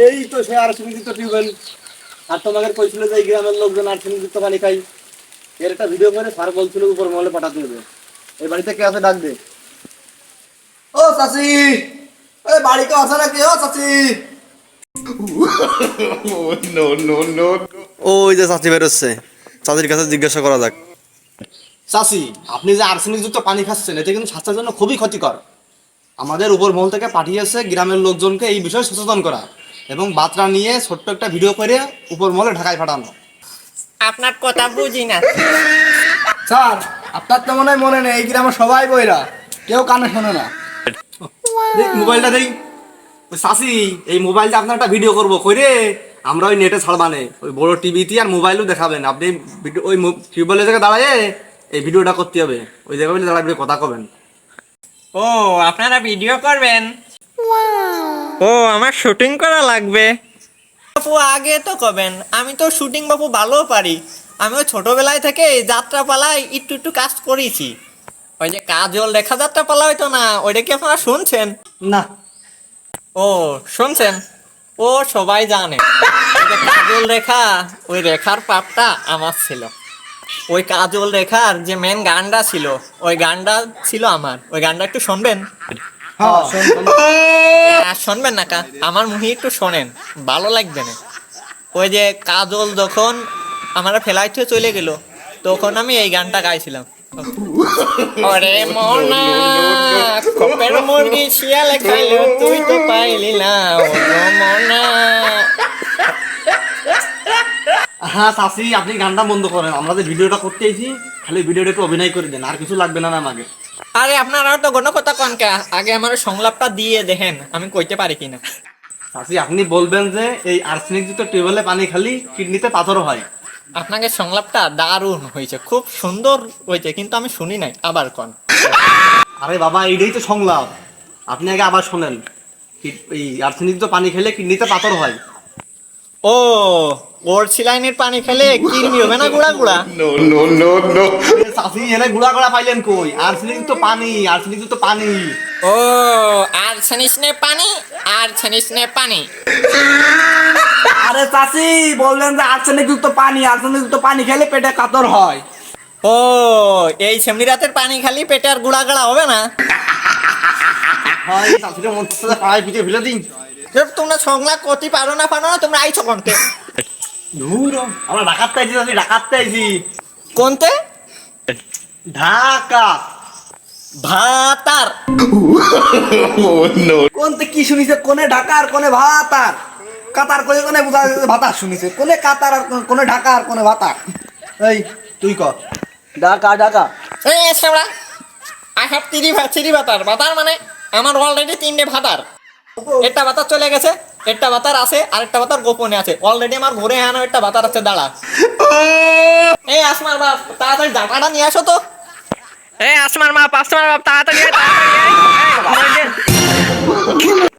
এই তো সে আর্সেনিকযুক্ত টিউবওয়েল। আর তোমাকে কইছিল যে এই গ্রামের লোকজন আর্সেনিকযুক্ত পানি খাই। এর একটা ভিডিও করে স্যার বলছিল উপর মহলে পাঠাতে হবে। এই বাড়িতে কে আছে ডাক দে। ও চাচি, ওই বাড়িতে আছে নাকি? ও চাচি, ওই যে চাচি বেরোচ্ছে, চাচির কাছে জিজ্ঞাসা করা যাক। চাচি আপনি যে আর্সেনিক যুক্ত পানি খাচ্ছেন এতে কিন্তু স্বাস্থ্যের জন্য খুবই ক্ষতিকর। আমাদের উপর মহল থেকে পাঠিয়েছে গ্রামের লোকজনকে এই বিষয়ে সচেতন করা এবং বার্তা নিয়ে ছোট্ট একটা ভিডিও করে উপর মহলে ঢাকায় পাঠানো। আপনার কথা বুঝি না। স্যার আপনার তো মনে নেই, এই গ্রামে সবাই বইরা, কেউ কানে শোনে না। দেখ মোবাইলটা দেই। চাচি এই মোবাইলটা আপনার একটা ভিডিও করবো কইরে আমরা ওই নেটে ছাড়বানে, ওই বড় টিভিতে আর মোবাইলও দেখাবেন। আপনি ওই টিউবওয়েলের জায়গায় দাঁড়ায় এই ভিডিওটা করতে হবে, ওই জায়গায় দাঁড়াবে কথা কবেন। ও আপনারা ভিডিও করবেন? ও আমার শুটিং করা লাগবে। বাপু আগে তো করবেন, আমি তো শুটিং বাপু ভালো পারি। আমি ওই ছোটবেলায় থেকে যাত্রা পালায় একটু একটু কাজ করেছি। ওই যে কাজল রেখা যাত্রা পালা হইতো না, ওইটা কি আপনারা শুনছেন? না। ও শুনছেন, ও সবাই জানে ওই যে কাজল রেখা, ওই রেখার পাপটা আমার ছিল। ওই কাজল রেখার যে মেন গানটা ছিল, ওই গানটা ছিল আমার। ওই গানটা একটু শুনবেন? হ্যাঁ শুনবেন না কা? আমার মুহি একটু শোনেন, ভালো লাগবে না। ওই যে কাজল যখন আমরা ফেলাইতে চলে গেল, তখন আমি এই গানটা গাইছিলাম। ওরে মনা খপের মুরগি শিয়ালে খাইলো, তুই তো পাইলি না ও মনা। হ্যাঁ চাচি আপনি গানটা বন্ধ করেন, আমরা যে ভিডিওটা করতে আইছি খালি ভিডিওটা একটু অভিনয় করে দেন, আর কিছু লাগবে না আমাকে। আরে আপনারা তো কোনো কথা কন কে, আগে আমার সংলাপটা দিয়ে দেখেন আমি কইতে পারি কিনা। চাচি আপনি বলবেন যে এই আর্সেনিক যুক্ত টিউবওয়েলে পানি খালি কিডনিতে পাথর হয়। আপনাকে সংলাপটা দারুণ হয়েছে, খুব সুন্দর হয়েছে, কিন্তু আমি শুনি নাই, আবার কন। আরে বাবা এইটাই তো সংলাপ, আপনি আগে আবার শোনেন। এই আর্সেনিক যুক্ত পানি খেলে কিডনিতে পাথর হয়। ও ওর সিলাইনের পানি খেলে কিরমি হবে না গুড়া গুড়া? চাচি এনে গুড়া গুড়া পাইলেন কই? আর্সেনিক যুক্ত পানি, আর্সেনিক যুক্ত পানি। ও আর ছানিস নে পানি, আর ছানিস নে পানি। আরে চাচি বললেন যে আর্সেনিক যুক্ত পানি, আর্সেনিক যুক্ত পানি খেলে পেটে কাতর হয়। ও এই সেমনি রাতের পানি খালি পেটে আর গুড়া গুড়া হবে না? হয় চাচিটা মন করতে পাড়ায় পিঠে ফেলে দিন। তোমরা সংলাপ করতে পারো না তোমরা আইছো কোনতে? ধুর আমরা ঢাকাতে আইছি চাচি, ঢাকাতে আইছি। কোনতে? ঢাকা। ভাতার। কোনতে কি শুনিছে? কোনে ঢাকা আর কোনে ভাতার? কাতার কই কোনে বুঝা ভাতার শুনিছে? কোনে কাতার আর কোনে ঢাকা আর কোনে ভাতার? এই তুই ক। ঢাকা ঢাকা। এই সেমরা আই হ্যাভ থ্রি ভাতার। ভাতার মানে আমার অলরেডি 3টে ভাতার। একটা ভাতার চলে গেছে, একটা ভাতার আছে, আর একটা ভাতার গোপনে আছে। অলরেডি আমার ঘরে আনো একটা ভাতার আছে, দাঁড়া। এই আসমার বাপ তাড়াতাড়ি ডাটাটা নিয়ে আসো তো। এই আসমার বাপ তাড়াতাড়ি আয়, তাড়াতাড়ি আয়।